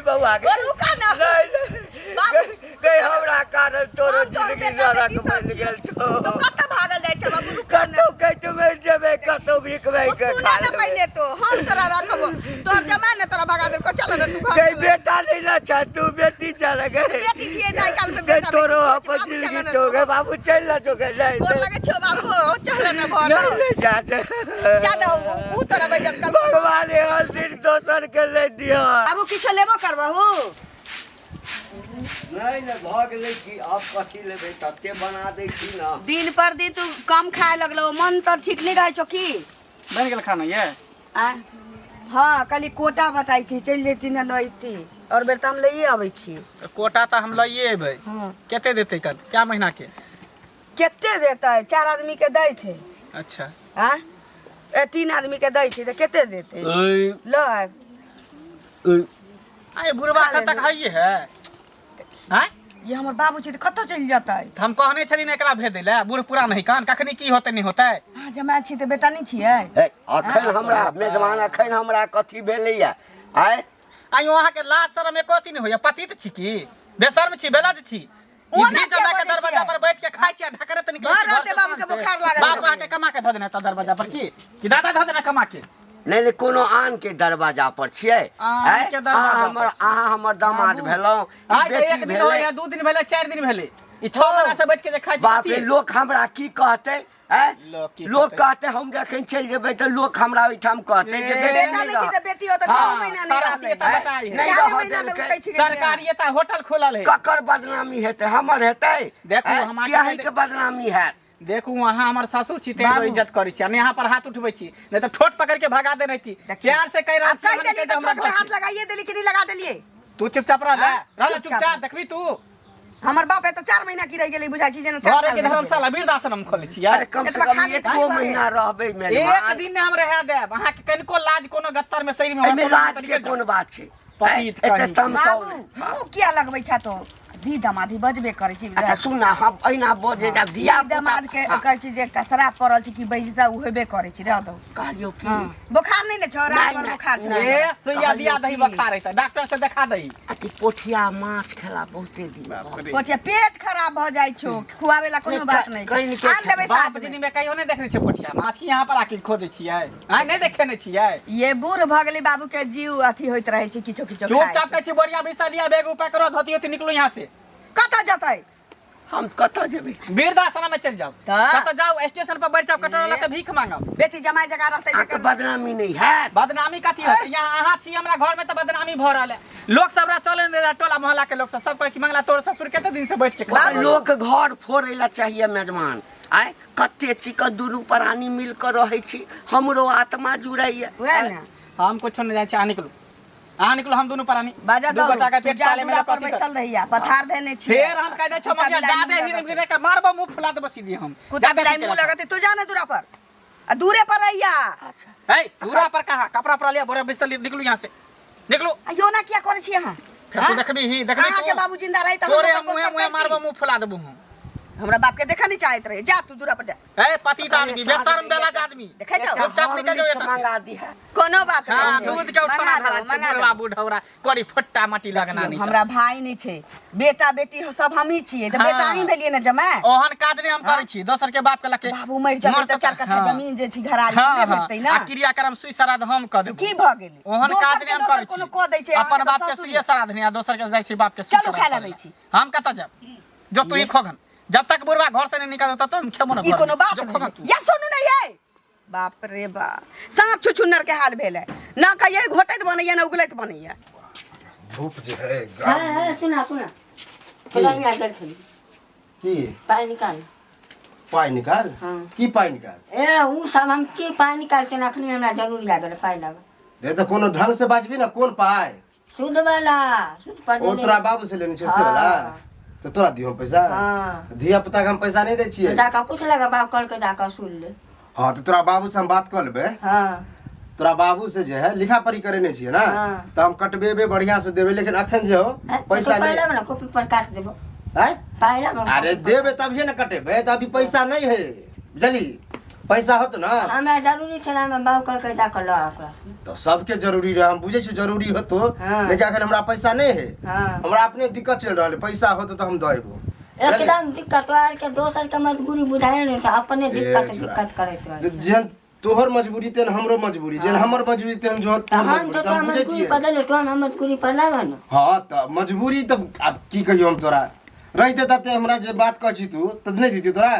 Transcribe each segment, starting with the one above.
नहीं बउआ के रुका ना नहीं हमरा कारण तोरो जिंदगी नरक बन गेल छौ तू कत भागल जाय छ बाबू रुका ना कतो कट में जेबे कतो बिकबै के खा ना पहले तो हम तोरा रखबो तोर जमाने तोरा भगा दे को चल ना तू घर गई बेटा नहीं ना छ तू बेटी चल गई बेटी छिए ना काल में बेटा तोरो अपन जिंदगी छौ गे बाबू चल ना जो गे नहीं तोर लगे छ बाबू चल ना घर नहीं जा ज्यादा ऊ तोरा बजत कर भगवान हर दिन दोसर के ले दियो बाबू किछो लेबो करबहू नहीं ना भाग ले कि आप कथी लेबे तते बना दे छी ना दिन पर दिन तू कम खाए लगलो मन तो ठीक नहीं रहे छो की बन गेल खाना ये हाँ कली कोटा बताई छी चल जेती ना लईती और बेटा हम लइए आबै छी कोटा तो हम लइए अबै हां केते देते कर क्या महीना के केते देता है 4 आदमी के दै छै अच्छा हां 3 आदमी के दै छै त केते देते ल आए बुढ़वा कत तक हइए है हैं ये हमर बाबू छी त कत चल जाता है हम कहने छली ने एकरा भेज देले बूढ़ पूरा नहीं कान कखनी की होते नहीं होते हां जमात छी त बेटा नहीं छियै अखन हमरा मेजबान अखन हमरा कथी भेलैया आय आई वहां के लाज शरम एकोती नहीं होया पति त छी की बेशर्म छी बेलाज छी ओना जना के दरवाजा पर बैठ के खाइ छी ढकरे त निकल छी राते बाबू के बुखार लागल बाप आके कमा के ध देना त दरवाजा पर की दादा ध देना कमा के नहीं नहीं कोनो आन के दरवाजा पर छियै हमर दामाद भेलौ एक दिन होया 2 दिन भेले 4 दिन भेले ई 6 महीना से बैठ के खाइ छी बाप रे लोग हमरा की कहते लोग कहते हम जखन चल जेबै त लोग हमरा ओइठाम कहते जे बेटा नहीं छी त बेटी हो त 6 महीना नहीं रहले नहीं रह देलकै सरकारी एता होटल खोलल है ककर बदनामी हेतै हमर हेतै देखू हमार कियाही के बदनामी है देखू वहां हमर ससुर छी ते इज्जत करै छी यहां पर हाथ उठबै छी नहीं त ठोट पकड़ के भगा दे रही प्यार से कह रहा छी हमने के ठोट पे हाथ लगाइए देली कि नहीं लगा देलिए तू चुपचाप रह चुपचाप देखबी तू हमर बाप है तो 4 महीना की रह गेली बुझाई छी जेना घर के धर्मशाला वृद्धाश्रम खोले छी यार अरे कम से कम 1 महीना रहबे एक दिन ने हम रह देब अहां के कनको लाज कोनो गत्तर में शरीर में लाज के कोन बात छै पतित कहीं बाबू क्या लगबै छ तो दी दमादी बजबे करे छी अच्छा सुन ना हम एना बोजे जा दिया दमाद के कहै छी जे एकटा शराब पड़ल छी कि बैजता उ हेबे करे छी रह दो कहलियो की बुखार नहीं ने छ रात भर बुखार छ ए सुइया दिया दही बुखार है त डॉक्टर से देखा दही अति पोठिया माछ खेला बहुते दिन पोठिया पेट खराब भ जाय छो खुआवेला कोनो बात नहीं आन देबे साथ दिन में कहियो नहीं देखने छ पोठिया माछ की यहां पर आके खोजे छियै आ नहीं देखे ने छियै ये बूढ़ भ गेली बाबू के जीव अथी होइत रहे छी किछो किछो चुपचाप के छी बढ़िया बिस्ता लिया बैग ऊपर करो धोती होती निकलो यहां से कत जतै हम कत जेबे वृद्धाश्रम में चल जाओ कत जाओ स्टेशन पर बैठ जाओ कटोरा लेके भीख मांगब बेटी जमाई जगह रहतै आके बदनामी नहीं है बदनामी कथी होतै यहां अहां छी हमरा घर में त बदनामी भ रहल है लोग सब चले ने टोला मोहल्ला के लोग सब कोई की मंगला तोर ससुर केते दिन से बैठ के लोग घर फोड़ैला चाहिए मेजबान आय कते चिक दुनू प्राणी मिल कर रहै छी हमरो आत्मा जुड़ैया हम कुछ नहीं जाय छी आ निकलू आ निकलो हम दोनों प्राणी बाजा दो गोटा के पेट पाले में पर बैसल रहिया पथार देने छी फिर हम कह दे छ मगिया जादे ही गिरे के मारबो मुंह फुला दे बसी दी हम कुत्ता बिलाई मुंह लगते तू जाने दूरा पर आ दूरे पर रहिया अच्छा ए दूरा पर कहां कपड़ा पर लिया बोरा बिस्तर निकलू यहां से निकलो यो ना क्या करे छी यहां फिर तू देखबी ही देखबी कहां के बाबू जिंदा रही त तोरे मुंह मारबो मुंह फुला देबो हम हमरा बाप के देखा नहीं चाहत रहे जा तू दूरा पर जा ए पति आदमी बेशरम बेलाज आदमी देखे छौ चुपचाप निकल जाओ एता मंगा दी है कोनो बात नहीं हां दूध के उठाना धरा छै बाबू ढौरा करी फट्टा माटी लगना नहीं हमरा भाई नहीं छै बेटा बेटी सब हम ही छिए त बेटा ही भेलिए ना जमा ओहन काज नहीं हम करै छी दोसर के बाप के लके बाबू मर जाबे त 4 कट्ठा जमीन जे छी घरारी में भेटतै ना आ क्रियाक्रम सुई श्राद्ध हम क देब की भ गेलै ओहन काज नहीं हम करै छी कोनो क दै छै अपन बाप के सुई श्राद्ध नहीं आ दोसर के जाय छी बाप के चलो खा लेबै छी हम कत जाब जो तू ही खोगन जब तक बुढ़वा घर से नहीं निकल तो हम खेबो ना ई कोनो बात नहीं या सुनु ना ये बाप रे बाप सांप छुछुन्नर के हाल भेल है ना कहिए घोटैत बनैया ना उगलैत बनैया धूप जे है हां सुना चला में आकर थी की पानी निकाल हां की पानी निकाल ए उ सब हम के पानी निकाल से नखनी हमरा जरूर लागल पानी लाग रे तो कोनो ढंग से बाजबी ना कौन पाए शुद्ध वाला शुद्ध पर ओ तोरा बाबू से लेने छ से वाला तो तोरा दियो पैसा हां धिया पुता के हम पैसा नहीं दै छियै डाका पूछ लगा बाप कल के डाका सुन ले हां तो तोरा बाबू से हम बात कर लेबे हां तोरा बाबू से जे है लिखा पढ़ी करे नहीं छियै ना तो हम कटबेबे बढ़िया से देबे लेकिन अखन जे हो पैसा नहीं पहले ना कॉपी पर काट देबो है पहले अरे देबे तभिए ना कटेबे त अभी पैसा नहीं है बुझली पैसा होत ना हमरा जरूरी छै ना हम बाबू कहलकै जाकर लो ओकरा से तो सबके जरूरी रहे, हम बुझे छी जरूरी होतो, हाँ। लेकिन अखन हमरा पैसा नहीं है, हाँ। हमरा अपने दिक्कत चल रहा है, पैसा होतो तो हम देबो। एकदम दिक्कत आर के दोसर के मजबूरी बुझाए नहीं तो अपने दिक्कत छोरा। दिक्कत करैत रहे जेहन तोहर मजबूरी तेन हमरो मजबूरी, जेहन हमर मजबूरी तेन जो तो हम तो हम बुझे मजबूरी छियै। बदल तो हम मजबूरी पर ना बन हाँ तो मजबूरी तब अब की कहियो हम तोरा रहते तते हमरा जे बात कह छी तू त नहीं दीती तोरा।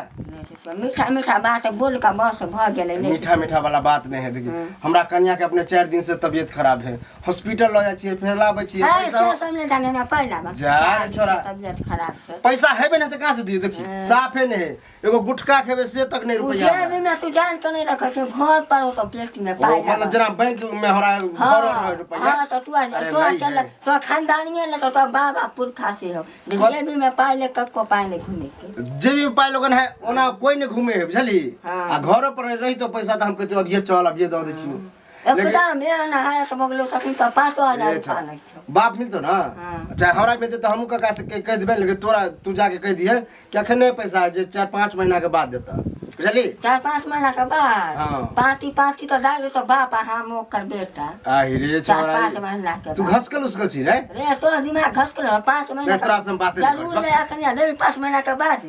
मीठा मीठा बात बोल का बस भ गेलै नहीं मीठा मीठा वाला बात नहीं है, देखिए हमरा कन्या के अपने 4 दिन से तबीयत खराब है, हॉस्पिटल ले जाय छियै, फेर लाबै छियै, है पैसा से सब नहीं जाने ना पहला बात जा रे छोरा। तबीयत खराब छै पैसा हेबे नहीं तो कहाँ से दियो, देखिए साफे नहीं है, एगो गुटखा खेबे से तक नहीं रुपया उजे भी मैं तू जान के नहीं रखे छै घर पर हो तो प्लेट में पाई मतलब जना बैंक में हमरा घर रहे रुपया। हाँ तो तू अरे तो नहीं चल है। तो खानदानी है तो बाबा पुरखा से हो जे भी मैं पाई ले कक्को पाई नहीं घूमे के जे भी पाई लोगन है ओना कोई नहीं घूमे है बुझली। हाँ। आ घर पर रही तो पैसा तो हम कहते अब ये चल अब ये दे दे छियो, एकदम एहन है तो मगलो सकिन तो 5,000 ए, रुपया नहीं छै बाप मिलतो ना हाँ। चाहे हमरा मिलते तो हमू कका से कह देबे, लेकिन तोरा तू जाके कह दिए कि अखन नहीं पैसा है, जे 4-5 महीना के बाद देता बुझली। 4-5 महीना के बाद हाँ। पाती तो डाल तो बाप हम ओकर बेटा आही रे छोरा 4-5 महीना के तू बाद घसकल उसकल छी रे। रे तोरा दिमाग घस के 5 महीना तोरा से हम बातें नहीं जरूर करब। ले अखन दे 5 महीना के बाद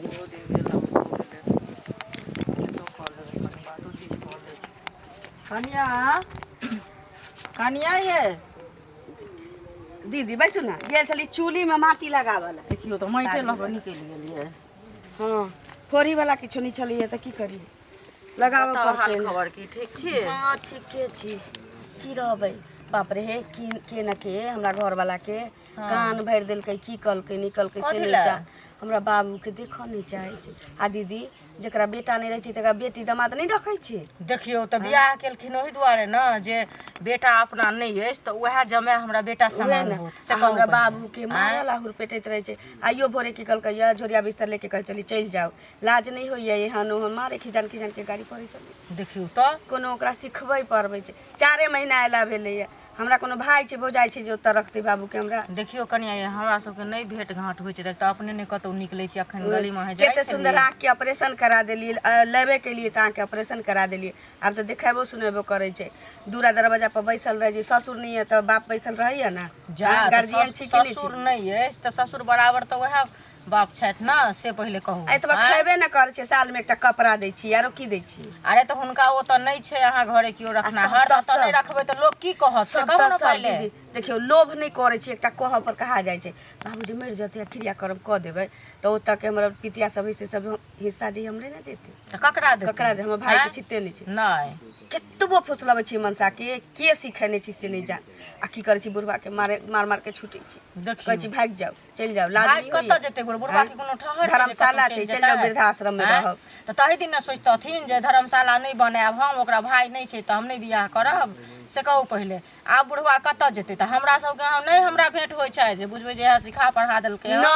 कन्या कन्या ये दीदी बैसू ना गेल छली चूल्ही में माटी लगावल देखियो तो माइटे लग निकल गेलिए। हाँ फोरी वाला किछो नहीं छलिए तो की करी लगाव बताओ पड़तै हाल ने। खबर की ठीक छी? हाँ ठीके छी की रहबै बाप रे हे के न के हमरा घर वाला के कान भरि देलकै की कलकै निकलकै से कथी नहीं लए? जा हमरा बाबू के देखऽ नहीं चाहे छै आ दीदी जेकरा बेटा नहीं रहे छै तकरा बेटी दामाद नहीं रखै छै। देखियो तो बियाह केलखिन ओही दुआरे न जे बेटा अपना नहीं अछि तो वएह जमे हमरा बेटा उहे समान ने होत। आ हमरा बाबू के मारल आहुर पेटैत रहे छै। आइयो भोरे की कहलकै या झोरिया बिस्तर लेके कहै चली चलि जाओ लाज नहीं होइए एहन ओहन मारे खिजान खिजान के गाड़ी पड़ै चली देखियो तो कोनो ओकरा सिखबै पड़बै छै 4 महीना एला भेलैया हमरा कोनो भाई छै भौजाई छै जे ओतऽ रखतै बाबू के हमरा देखियो कनिया ये हमरा सबके नहीं भेंट घाट होइ छै त अपने ने कतौ निकलै छी अखन गली में जाइ कते सुंदर आँख के ऑपरेशन करा देलिए लेबे के लिए आँख के ऑपरेशन करा देलिए आब तो देखेबो सुनेबो करे छै दूरा दरवाजा पर बैसल रहे छै ससुर नहीं है तो बाप बैसल रहैया ना जा गार्जियन छै कि नहीं ससुर नहीं अछि त ससुर बराबर तो वएह बाप छथि ना से पहिले कहू। आई तो खेबे न करे छै साल में एकटा कपड़ा दै छी आरो की दै छी अरे तो हुनका ओ तो नहीं छै अहाँ घरे कियो रखना सब हर तऽ तो नहीं सब। रखबै तो लोग की कहत से सब कहू तऽ ना सब पहिले। दीदी देखियो लोभ नहीं करे छै एकटा कह पर कहा जाय छै बाबूजी मरि जते क्रिया करब क देबै तो ओतऽ के हमरा पितिया सब हिस्से सब हिस्सा जे हमरे ने देते त ककरा दे ककरा दे हमर भाई के छिते नहीं छै नहीं केतबो फुसलबै छी मनसा के सिखेने छी से नहीं जा आ की करे छी बुढ़वा के मार मार के छुटे छी देखियो। कहै छी भाग जाओ चल जाओ लाज भाइ नहीं कतऽ जेतै बुढ़बा के कोनो ठहर छै जे धर्मशाला कतौ छै चलि चल जाओ जेतै? वृद्धाश्रम में हैं? रहब तऽ ताहि दिन ने सोचतथिन जे धर्मशाला नहीं बनायब हम ओकरा भाई नहीं छै तऽ हम नहीं बियाह करब से कहू पहिले। आब बुढ़वा कतऽ जेतै तऽ हमरा सबके यहाँ नहीं हमरा भेंट होइ छै जे बुझबै जे सिखा पढ़ा देलकै हँ। ना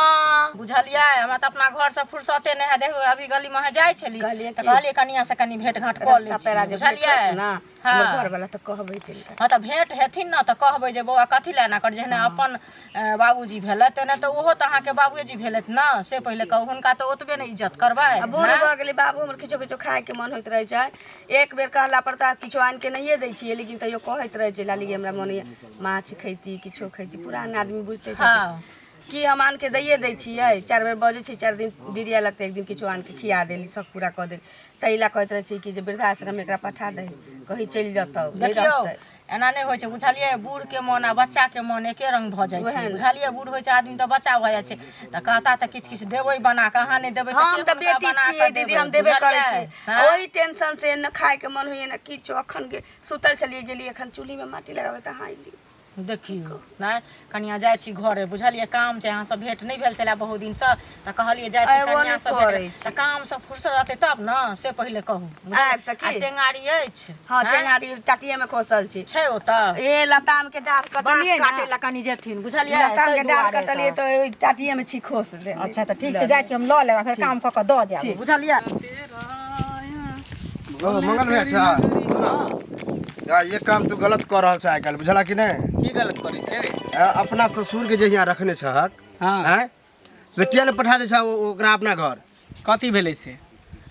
बुझलियै हमरा तऽ अपना घर से फुर्सते नहीं है देखो अभी गली में जाइ छली कहलियै तऽ कि- कहलियै कनिया से कनी भेंट घाट कऽ लै रास्ता पेरा छी जे बुझलियै भेटत ना हाँ। हमर घर वाला तो कहबै तिनका हाँ तऽ भेंट हेथिन न तऽ कहबै जे बौआ कथी लए ना कर जेहने अपन बाबूजी भेलथि तेने तऽ ओहो तऽ अहाँके बाबूजी भेलथि न से पहिले कहू हुनका तऽ ओतबे ने इज्जत करबै। आ बूढ़ भऽ गेलै बाबू हमर किछो किछो खाय के मन होइत रहे छै एक बेर कहला पर तऽ किछो आनि के नहिए दै छियै लेकिन तैयो कहैत रहे छै लाली हमरा मन होइए माछ खैती किछो खैती पुरान आदमी बुझते छै हाँ कि हम आन के दैये दै छियै 4 बेर बजै छै 4 दिन डिरिया लगतै एक दिन किछो आन के खिया देली सब पूरा कऽ देली ताहि लए कहैत रहे छै कि जे वृद्धाश्रम एकरा पठा दही कहीं चलि जतौ नहीं देखियौ रहतै एना नहीं होइ छै बुझलियै बूढ़ के मन आ बच्चा के मन एके रंग भऽ जाइ छै बुझलियै बूढ़ होइ छै आदमी तऽ बच्चा भऽ जाइ छै तऽ कहता तऽ किछु किछु देबै बना कऽ अहाँ नहि देबै हम के तऽ हुनका बेटी बना छियै कऽ दीदी देबै, हम देबे करै बुझलियै? छी हाँ? ओही टेंशन से न खाय के मन होइए न किछो अखन सुतल छलिए गेली अखन चूल्ही में माटी लगाबे तऽ हाँ अइली देखियौ नहीं कनिया जाइ छी घरे बुझलियै काम छै अहाँ सब भेंट नहीं भेल छलै बहुत दिन से तऽ कहलियै जाइ छी एबो कनिया नहि सब करै भेंट छी। तऽ काम सब फुर्सत रहतै तब न से पहिले कहू आब तऽ की? आ टेंगारी अछि हाँ हैं? टेंगारी टाटिये में खोसल छी छै ओतऽ ए लताम के डाढ़ बाँस कटलिए काटे ना ला कनी जेथिन बुझलियै लताम के ताहि डाढ़ दुआरे कटलिए तऽ। तो ओइ टाटिये में छी खोस दे अच्छा तऽ ठीक छै जाइ छी हम लऽ लेब फेर काम कऽ कऽ दऽ जायब बुझलियै। मंगल भैया अच्छा या ये काम तू गलत कर रहल छ आइ काल्हि बुझला कि नहीं? की गलत करै छै रे? अपना ससुर के जे यहाँ रखने छहक हाँ हैं से किया नहीं पठा दे छ ओकरा अपना घर? कथी भेलै से?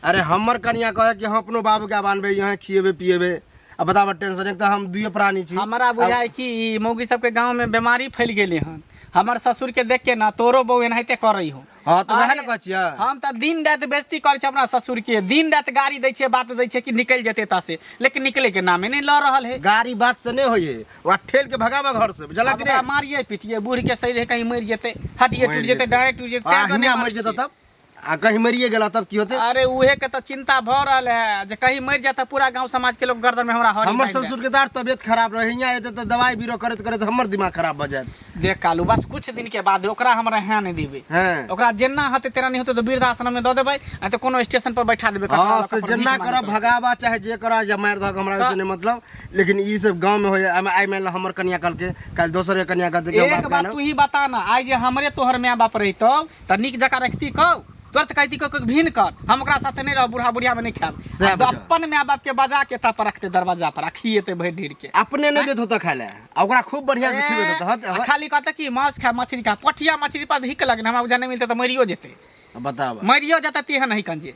अरे हमर कनिया कहे कि हम अपनो बाबू के बानबे यहाँ खिएबे पिएबे। अब बताब टेंशन एक तो हम दुए प्राणी छी। हमारा बुझाय कि ई मौगी सबके गांव में बीमारी फैल गेले हन। हमर ससुर के देख के ना तोरो बहू एनाहिते करई हो। हाँ तो वह ना कह छियै हम त दिन रात बेइज्जती करे छ अपना ससुर के, दिन रात गाड़ी दै छै, बात दै छै कि निकल जेते ता से, लेकिन निकले के नामे नहीं ल रहल है। गाड़ी बात से नहीं होइए, वहाँ ठेल के भगावा घर से, बुझला कि नहीं? मारिए पीटिए, बूढ़ के सही रहे कहीं मर जेते, हटिए टूट जेते, डायरेक्ट टूट जेते, हिन्या मर जेता तब आ कहीं मरिए गेला तब की होते? अरे उहे के त चिंता भ रहल है जे कहीं मर जाता पूरा गांव समाज के लोग गर्दन में हमरा हरी। हमर ससुर के दार तबियत खराब रहे, हियां एते त दवाई बीरो करत करत हमर दिमाग खराब भ जाए। देख कालू बस कुछ दिन के बाद ओकरा हमरा यहाँ नहीं देबे। हैं ओकरा जेना हते तेरा नहीं होते तो वृद्धाश्रम में द देबै, आ तो कोनो स्टेशन पर बैठा देबै। हां से जेना करब भगावा चाहे जे करा या मार दक हमरा से नहीं मतलब, लेकिन ई सब गांव में होय। आई मान हमर कन्या कल के काल दोसर के कन्या के एक बात तू ही बता ना, आज जे हमरे तोहर माय बाप रहितो त निक जका रखती कौ, तुरंत कहती को भिन कर, हम ओकरा साथे नहीं रह, बूढ़ा बुढ़िया में नहीं खाब। तो अपन माय बाप के बजा के ता पर रखते दरवाजा पर, खिएते भर ढीर के, अपने नहीं देत होता खाए ले, ओकरा खूब बढ़िया से खिबे देत। खाली कहता कि मांस खा, मछली खा, पठिया मछली पर हिक लगने हमरा बुझा नहीं मिलते तो मरियो जेते। बताब मरियो जाता तेह नहीं कंजे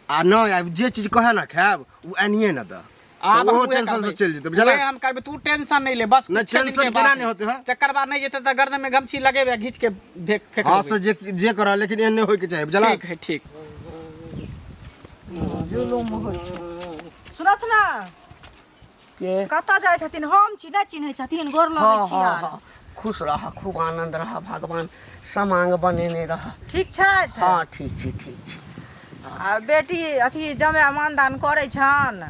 आ न जे चीज कहे ना खाब उ एनिए न द, वो टेंशन से चल जेते, बुझला? हम करबे, तू टेंशन नहीं ले, बस न टेंशन केना नहीं होते है। चक्कर बार नहीं जेते त गर्दन में गमछी लगेबे, घींच के फेंक। हां से जे करा, लेकिन एने होय के चाहे, बुझला? ठीक है ठीक। सुनत ना के कतऽ जाइ छथिन? हम छी नहि चिन्है छथिन, गोर लगै हाँ छी। हाँ हाँ, खुश रह, खूब आनंद रह, भगवान समांग बनेने रह। ठीक छथि? हाँ ठीक छी ठीक छी। आ बेटी अथी जमाय मानदान करै छन?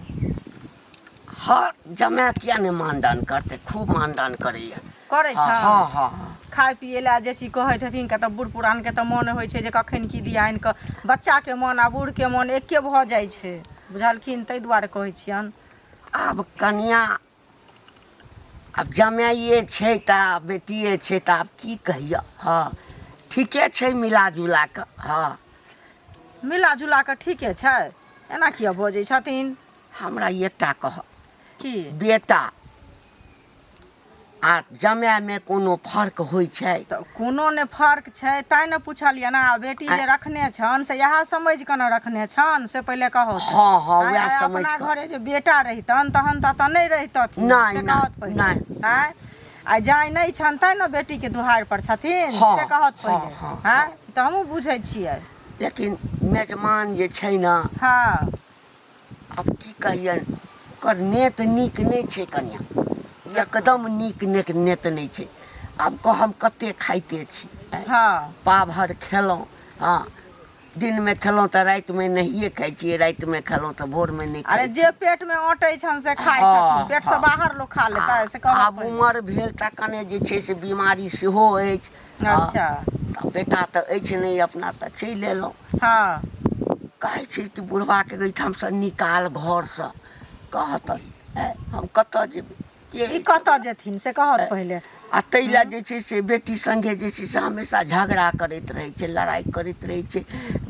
हर जमाय किया नहीं मानदान करते, खूब मानदान करैया। करै हाँ छन? हाँ हाँ। खाय पिए ला जे चीज कहै छथिन के तऽ बूढ़ पुरान के तऽ मोन होइ छै जे कखन की दियाइन के, बच्चा के मोन आ बूढ़ के मोन एके भऽ जाइ छै, बुझलखिन? ताहि दुआरे कहै छियन। अब कन्या अब जमाइए छै त बेटिए छै त आब की कहिए। हाँ ठीके छै, मिला जुला कऽ। हाँ मिला जुला कऽ ठीके छै, एना किया बजै छथिन? हमरा एकटा कह, की बेटा आ जमाय में कोनो फर्क होइ छै? तऽ कोनो ने फर्क छै, तैं ने पुछलियै ना। बेटी जे रखने छन से इएह समझ कऽ न रखने छन, से पहिले कहू। हाँ हाँ वएह समझ अपना कऽ। घरे जे बेटा रहितन तहन तऽ नहि रहितथिन, नहि, से नहि, कहत पहिले। नहि। आँय आ जाय नहि छन तैं ने बेटी के दुहार पर छथिन, हाँ, से कहत हाँ, पहिले। हाँ, हाँ तऽ हमहूँ बुझै छियै। लेकिन मेजमान जे छै ने, हाँ अब की कहियन, ओकर नेत नीक नहीं छै कन्या, एकदम नीक नेत नहीं छै। आब कह हम कते खाइते छी, हाँ पा भर खेलौं। हाँ दिन में खेलौं तो रात में नहिए खाइ छियै, रात में खेलौं तो भोर में नहीं अरे खाइ जे पेट में अटै छन से खाइ हाँ, छथिन, पेट से हाँ। बाहर लोग खा लेता है, से कहत आब पहिले। उमर भेल त कने जे छै से बीमारी सेहो अछि। हाँ, अच्छा तऽ बेटा तऽ अछि नहीं, अपना तऽ चलि एलौं। हाँ कहै छै कि बुढ़वा के एहिठाम से निकाल घर से, कहत हम कतऽ जेबै? ई कतऽ जेथिन से कहत पहिले। आ ताहि लए जे छै से बेटी संगे जे छै से हमेशा झगड़ा करैत रहै छै, लड़ाई करैत रहै छै,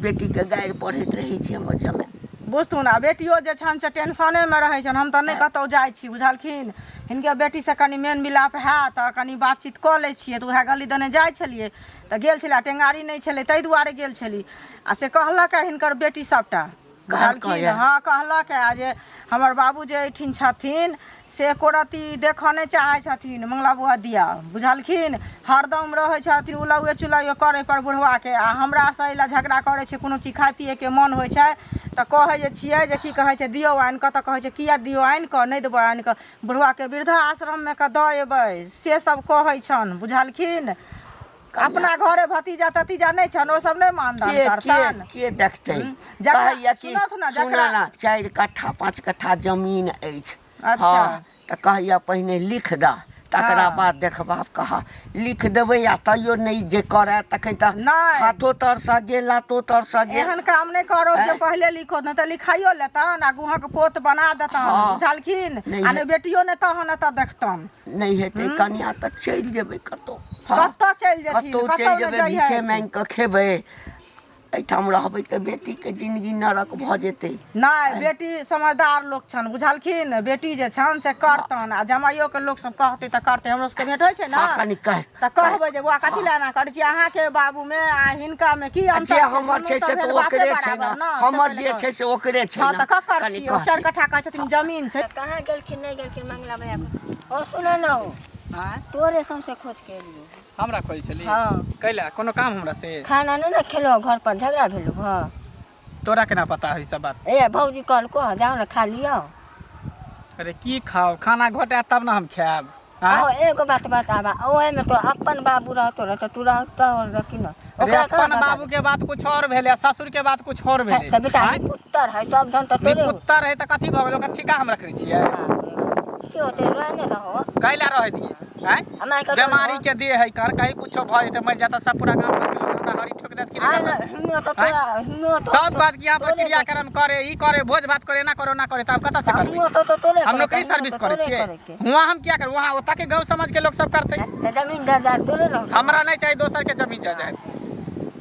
बेटीके गारि पढ़ैत रहै छै हमर जमाय। बुझतू ना, बेटियो जे छन से टेंशने में रहै छन। हम तऽ नहि कतौ जाइ छी, बुझलखिन? हिनके बेटी से कनि मेल मिलाप हैत तऽ कनि बातचीत कऽ लै छियै, तऽ उएह गली दने जाइ छलियै तऽ गेल छलै, टेंगारी नहीं छलै ताहि दुआरे गेल छली। आ से कहलक है हिनकर बेटी सबटा, बुझलखिन? हाँ कहलक है जे हमर बाबू जे एहिठिन छथिन से एको रत्ती देखऽ नहि चाहै छथिन मंगला बौआ दिया, बुझलखिन? हरदम रहै छथिन उलौए चुलौए करै पर बुढ़वा के। आ हमरा से एहि झगड़ा करै छै, कोनो चीज खाय पिए के मन होइ छै तऽ कहै जे छियै जे की कहै छै दियौ आनि कऽ, तऽ कहै छै किया दियौ आनि कऽ, नहि देबै आनि कऽ, बुढ़वा के वृद्धा आश्रम में कऽ दऽ एबै, से सब कहै छन, बुझलखिन? अपना घरे भतीजा ततीजा नहीं छन, ओ सब नहीं मानदान करतन। के देखतै? जकरा- कहैया कि सुनत ना, सुन जकरा- ना 4 कट्ठा 5 कट्ठा जमीन अछि। अच्छा। हाँ, तऽ कहैया पहिने लिख दऽ, तकरा हाँ। बाद देखबा। कहा लिख देबै आ तैयो नहीं जे करे तखन तऽ नहि। हाथो तरसँ गेल, लातो तरसँ गेल। एहन काम नहीं करो जे पहले लिखो, न तो लिखाइयो लेतन आ गुहक पोत बना देतन, हाँ। बुझलखिन? नहीं आ है। ने बेटियो ने तहन एतऽ देखतन। नहीं हेतै कन्या तऽ चलि जेबै कतौ। कतऽ चलि जेथिन? कतौ कतौ चलि ने जेबै, जइहे। भीखे मांगि कऽ खेबै। एहिठाम रहबै तऽ बेटीके जिंदगी नरक भऽ जेतै। नहीं बेटी समझदार लोग छन बुझलखिन बेटी जे छन से करतन आ जमाइयो के लोग सब कहते त करते हमरो सबके भेट होय छै ना हाँ, कनि कह त कहबै जे बुआ कथी लेना करै छी अहाँ के बाबू में आ हिनका में की अंतर जे हमर छै से तऽ ओकरे छै ना, हमर जे छै से ओकरे छै हां ना। त का कर छी चार कट्ठा कहै छथिन जमीन छै कहाँ गेलखिन नहीं गेलखिन मंगला भैया को ओ सुनो ना हां तोरे सौंसे खोज के लिए हमरा खोज छली हाँ कैला कोनो काम हमरा से खाना नहीं ना खेलो घर पर झगड़ा भेलो हां तोरा केना पता है सब बात? ए भौजी कल को जाओ ना खा लियो। अरे की खाओ खाना घोटा तब ना हम खाएब। ओ एगो बात बताबा ओए में तो अपन बाबू रहतो रह त तू रहतो रखी ना अरे अपन बाबू के बात कुछ और भेले ससुर के बात कुछ और भेले त बेटा पुत्र है सब धन त तोरे पुत्र है त कथी भ गेल ओकर ठिका हम रखै छियै की होते रहने रहो कैला रह दिए हैं हमार के बीमारी के दे है कर कहीं कुछ भ जेते मर जाता सब पूरा गांव भर के लोग हमरा हरी ठोक देत कि हिम्मो तो तोरा हिम्मो तो सब बात की यहाँ पर क्रियाक्रम करे ई करे भोज भात करे ना करे ना करे तब कत से करबे हिम्मो तो तोरे हम नौकरी सर्विस करे छियै वहां हम क्या कर वहां ओता के गांव समाज के लोग सब करते जमीन जायदाद तोरे रहो हमरा नहीं चाहिए दोसर के जमीन जायदाद।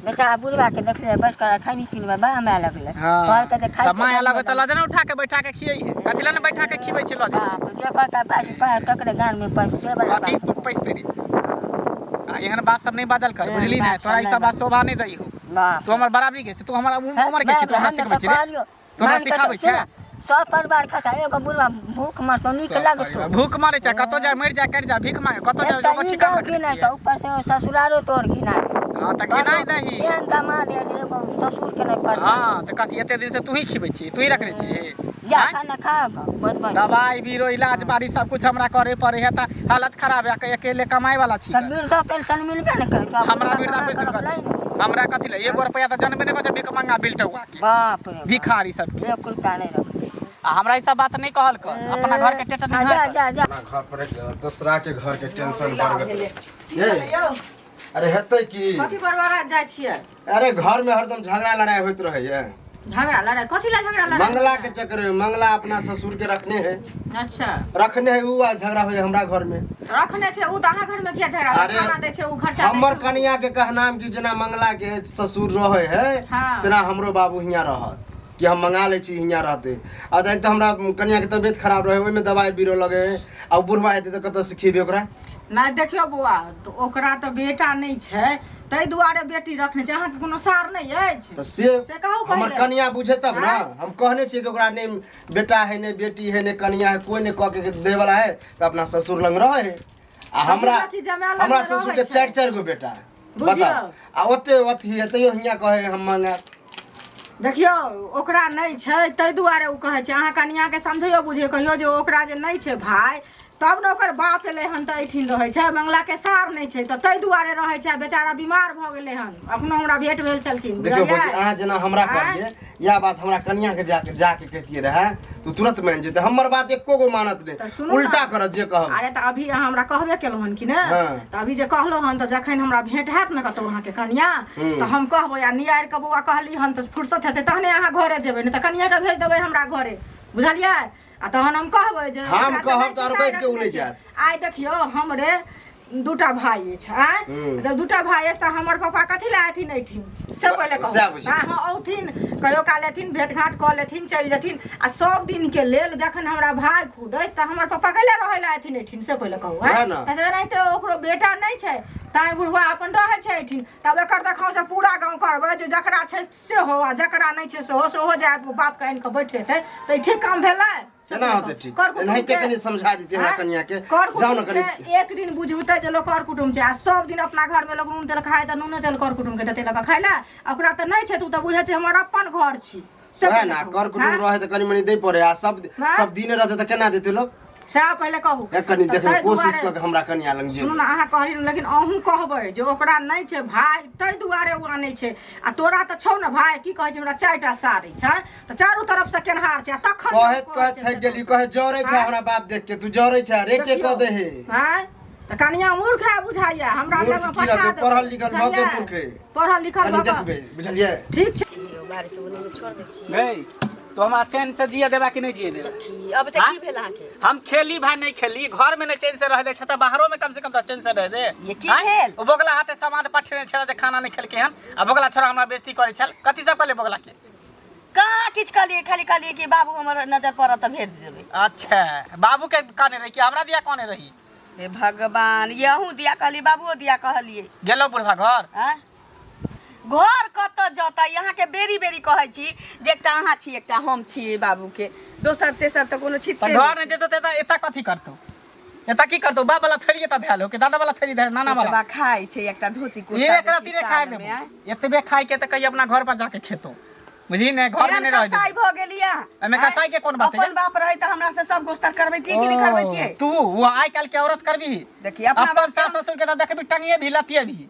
बेटा बुढ़वा के देख ले बैठ कर खानी पीने में बड़ा माया लगले हाँ। कहल के खाई तब माया लगे त लजना उठा के बैठा के खियै है कथि ला बैठा के खिबै छी लजे बाप जे कहता पास कहे तकरे गान में पैसे वाला कथि पैस तेरी आ एहन बात सब नहीं बाजल कर बुझली ना तोरा ई सब बात शोभा नहीं दई हो बाप तू हमर बराबरी के तू हमरा उम्र के छी तू हमरा सिखबै छी रे तू हमरा सिखाबै छी सब परिवार खाता एगो बुढ़वा भूख मरतो नीक लागतो भूख मारे छ कतो जाय मर जाय कर जा भीख मांगे कतो जाय जो ठिका रखै ना तो ऊपर से ससुरारो तोड़ घिना हां त घिनाई दही एहन दामाद एगो ससुर के नहीं पड़ हां त कथि एते दिन से तू ही खिबै छी तू ही रखने छी जा खाना खा बर्बाद दवाई बीरो इलाज बारी सब कुछ हमरा करे पड़े है त हालत खराब है अकेले कमाए वाला छी तब वृद्धा पेंशन मिलबे न करे हमरा वृद्धा पेंशन कथि हमरा कथि ले 1 रुपया त जनबे नहीं बचे भीख मांगा बिलटवा के बाप रे भिखारी सब के एक रुपया नहीं रख आ हमरा ई सब बात नहीं कहल कर अपना घर के टेटर नहीं जा जा जा घर पर दूसरा के घर के टेंशन बढ़ गए ये अरे हेतै की कथी बरबरा जाइ छियै अरे घर में हरदम झगड़ा लड़ाई होइत रहे है झगड़ा लड़ाई कथी ला झगड़ा लड़ाई मंगला के चक्कर में मंगला अपना ससुर के रखने है अच्छा रखने है वो आज झगड़ा होय हमरा घर में रखने छै उ त अहाँ घर में किया झगड़ा अरे, खाना दै छै उ खर्चा हमर कन्या के कहनाम की जना मंगला के ससुर रहे है हाँ। तना हमरो बाबू हियां रहत कि हम मंगा ले छी हियां रहते आ एक तो हमरा कन्या के तबियत खराब रहे ओइ में दवाई बीरो लगे आ बुढ़वा एते त कत से खिबे ओकरा नहीं देखियो बुआ तो ओकरा तो बेटा नहीं छै तै दुआरे बेटी रखने छै अहाँ के कोनो सार नहीं अछि तो से कहू हमर पहिले। कन्या बुझे तब ना हम कहने छी कि ओकरा नहीं बेटा है नहीं बेटी है नहीं कन्या है कोई नहीं कह के दे वाला है तो अपना ससुर लंग रहे है आ हमरा ससुर की जमाल लंग हमरा रहै ससुर के छै। 4 गो बेटा है बुझियौ। बताओ आ ओते अथी है तैयो हियां कहे हम मंगा देखियो ओकरा नहीं छै तै दुआरे उ कहै छै अहाँ कन्या के समझियो बुझियो कहियो जे ओकरा जे नहीं छै भाई तब न ओकर बाप एलै हन त एठिन रहै छै मंगला के सार नहीं छै त तै दुआरे रहै छै बेचारा बीमार भ गेलै हन अपनो हमरा भेट भेल छलखिन देखियो बुझलियै? बच्ची अहाँ जना हमरा कहलिए या बात हमरा कन्या के जाके कहतिए रहे तू तुरंत मान जेते हमर बात एको गो मानत तऽ नहीं सुनू उल्टा ने। करत जे कहब अरे त अभी अहाँ हमरा कहबे केलहुँ हन कि ने हाँ। त अभी जे कहलहुँ हन त जखन हमरा भेंट हैत न कतौ अहाँके कन्या त हम कहबै आ नियार के बौआ कहली हन त फुर्सत हेतै तहने अहाँ घरे जेबै न त कन्या के भेज देबै हमरा घरे बुझलियै आ तहन हम कहबै जे हम ओकरा कहब तऽ तऽ नहि बैठ के उ नहि छै। जायत। आइ देखियो हमरे दूटा भाई अछि आँय जब दूटा भाई अछि त हमर पापा कथी ला अथिन एठिन से पहिले कहू सएह बुझियौ। हाँ औथिन कहियो काल एथिन भेंट घाट कऽ लेथिन चलि जेथिन आ सब दिन के लेल जखन हमरा भाई खुद अछि त हमर पापा कैले रहै ला अथिन एठिन से पहिले कहू वएह न। त तेनाहिते ओकरो बेटा नहीं छै ताई बुढ़वा अपन रहै छै एठिन तब एकर देखाव से पूरा गांव करबै जे जकरा छै से हो आ जकरा नहीं छै सेहो जाय बाप के आनि के बैठेतै त ई ठीक काम भेलै केना होते ठीक एनाहिते कनी समझा देते हमरा कन्या के जाओ न कनी एक दिन बुझबते जे लोग कर कुटुम छै आ सब दिन अपना घर में लोग नून तेल खाए त नून तेल कर कुटुम के देते लगा खाय ला ओकरा त नहीं छै तू त बुझे छै हमर अपन घर छी से वएह ना कर कुटुम रहे त कनी मनी दे पड़े आ सब दिन रहते त केना देते लोग सएह पहिले कहू ए कनी तऽ देखे ताहि कोशिश दुआरे- क के हमरा कन्या लंग सुनू जेबै ना अहाँ कहली न, लेकिन अहूँ कहबै जे ओकरा नहीं छै भाई तै दुआरे ओ आनै छै आ तोरा त छौ न भाई की कहै छै हमरा 4टा साड़ी छै त चारू तरफ से केनहार छै आ तखन कहत थक गेली कहे जरे छै हमरा बाप देख के तू जरे छै रेटे क दे हे हैं त कनिया मूर्ख है बुझाइया हमरा मूर्ख लग में की रहतै, पठा दे पढ़ल लिखल भऽ के मूर्ख है। पढ़ल लिखल कनी भऽ के देखबै बुझलियै ठीक छै गई तो हमरा चैन से जिए देबा कि नहीं जिए देबा? अब त की भेल अहाँके? हम खेली भाई नहीं खेली, घर में नहीं चैन से रह दे छ त बाहरो में कम से कम त चैन से रह दे। ये की भेल? ओ बोगला हाथे समाद पठने छला जे खाना नहीं खेलके हन, आ बोगला छोरा हमरा बेइज्जती करे छल। कथि सब कहले बोगला के? कहाँ किछ कहलिए, खाली कहलिए कि बाबू हमर नजर पड़त त भेज देबै। अच्छा, बाबू के काने रही कि हमरा दिया काने रही? हे भगवान, यहू दिया कहली, बाबूओ दिया कहलिए। गेलो बुढ़वा घर? हाँ? घर कतऽ जतै? यहाँ के बेरी बेरी कहै छी जे एकटा अहाँ छी एकटा हम छी बाबू के, दोसर तेसर त कोनो छी त घर नहीं देतो त एता कथि करतो? एता की करतो? बाप वाला थैली एता भेल हो के दादा वाला थैली धर नाना वाला? बा खाइ छै एकटा धोती कुर्ता। एक राती रे खाए देबो। एतबे खाए के त कही अपना घर पर जाके खेतो। बुझी ने, घर में नहीं रह कसाई दे। भ गेलिया। एमे कसाई के कोन बात है? अपन बाप रहे त हमरा से सब गोस्तर करबैतिए कि नहीं करबैतिए? तू वो आइ काल के औरत करबी? देखिए अपना अपन सास ससुर के त देखबी टंगिए भी लतिए भी।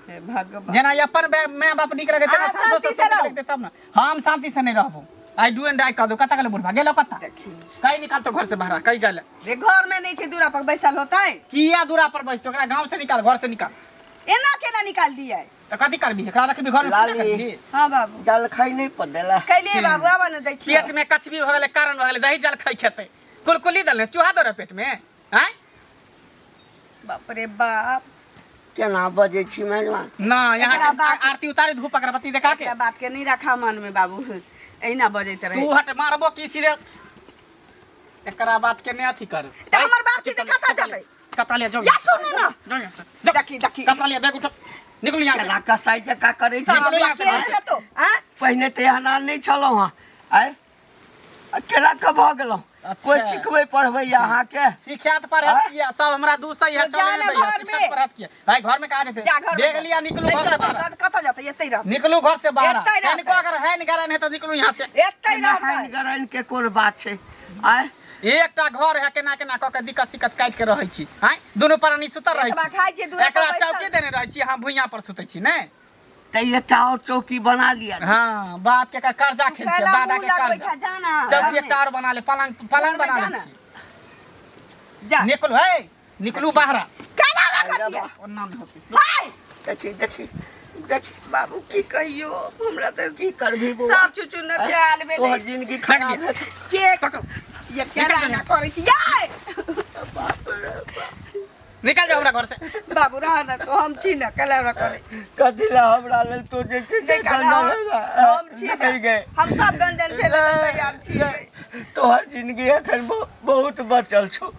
हे भगवान, जेना अपन माय बाप निक रहे तेना अहाँ सास शांति ससुर से रहो। निक रहे तब ना। हम शांति से नहीं रहबो। आई डू एंड आई कह दो। कता गेलो बुढ़वा? गेलो कता? देखी कहीं निकाल तो घर से बाहर, कहीं जाले। रे घर में नहीं छै, दूरा पर बैसल होतै। किया दूरा पर बैठ तो? ओकरा गांव से निकाल, घर से निकाल। एना केना निकाल दिए? त कथि करबी? एकरा रखबी घर में? लाली। पूजा करबी? हाँ बाबू जल खाई नहीं पड़ेला। कैले बाबू आवा न दै छी। पेट में कचबी भ गेले, कारण भ गेले, दही जल खाई खेते। कुलकुली दल चूहा दर पेट में। हैं? बाप रे बाप, केना बजे छी मेजबान? ना यहाँ एकरा के बात- आरती उतारी धूप अगरबत्ती देखा के। एकटा बात के नहीं रखा मन में बाबू, एहिना बजैत रहे। तू हट मारबो की सीधे। एकरा बात के नहीं अथी कर। त हमर बाप छी त कतऽ जेतै? कपड़ा ले जाओ। या सुनू ना, जाओ यहाँ से। जाओ। देखी देखी कपड़ा ले, बैग उठो। निकलो यहाँ से। केना कसाई के का करे छी? सब निकलो यहाँ से। के छै तो, हां? पहिने ते यहाँ नहीं छलौ हां। आय केना के भ गेलौ? अच्छा। कोई सिखबै पढ़बै अहाँ के? सिखात पर हट किया सब हमरा दूसरी है। तो जा ना घर में। पर हट किया भाई, घर में कहा देते? जा घर में देख लिया, निकलो घर से बाहर। कतऽ जेतै? एतै रह, निकलो घर से बाहर। एतै रहतै। इनको अगर है निगरान नहीं तो निकलो यहाँ से। एतै केना रहतै। हानि गराइन के कोन बात छै? आय एकटा घर है, केना केना क के दिक्कत सिक्कत काट के रहै छी। हैं? दोनों प्राणी सुतर रहै एतबा छी। खाइ छै, दूरा पर एकरा बैसल। चौकी देने रहै छी, हम भुइयां पर सुतै छी नै? त एकटा और चौकी बना लिया। हां, बाप के कर्जा खेल छै, कैला दादा मुँह के लगबै कर्जा। छै, जाना चौकी एकटा और बना ले, पलंग घर में बना जाना। ले छी। जा निकलो है, निकलू बाहर। कैला रखै छियै? ओना नहीं होती। हाय देखी देखी देखी बाबू की कहियो हमरा त की करबी बो? सब चुचु न प्याल भेलै। तोहर जिंदगी खराब है। के पकड़ो, ये कैला ना करै छी? ये बाप रे बाप। निकल जाओ हमरा घर से। बाबू रह न तो, हम छी न कैला ना करै छी। कथी ला हमरा लेल तो जे छै से हम छी नहीं न, गए। हम सब गंजन झेले लेल तैयार छी। तोहर जिंदगी एखन बहुत बचल छौ।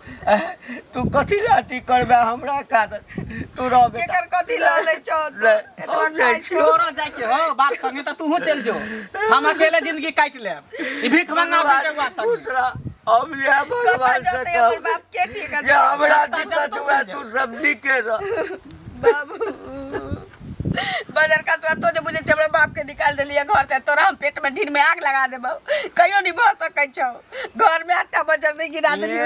तू कथी ला अथी करबे हमरा कारण? तू रह बेटा। केकर कथी ल लै छौ? ले, एतबा हम जाइ खाइ छी। छौ। तोरो जाय के हो बाप संगे त तूहू चल जो। हम अकेले जिंदगी काट लेब। ई भीख मंगा के हुआ संग। दूसरा अब ये कतऽ भगवान से जेतै? हमर कह बाप के छी? जे हमरा कतऽ दिक्कत जेतौ हुआ चल तू सब निके रह। बाबू बाजार का तो जे बुझे छै हमरा बाप के निकाल देलिए घर से, तोरा हम पेट में ढीर में आग लगा देबौ, कहियो नहीं भऽ सकै छौ। घर में 8टा बजर नहीं गिरा देलिए।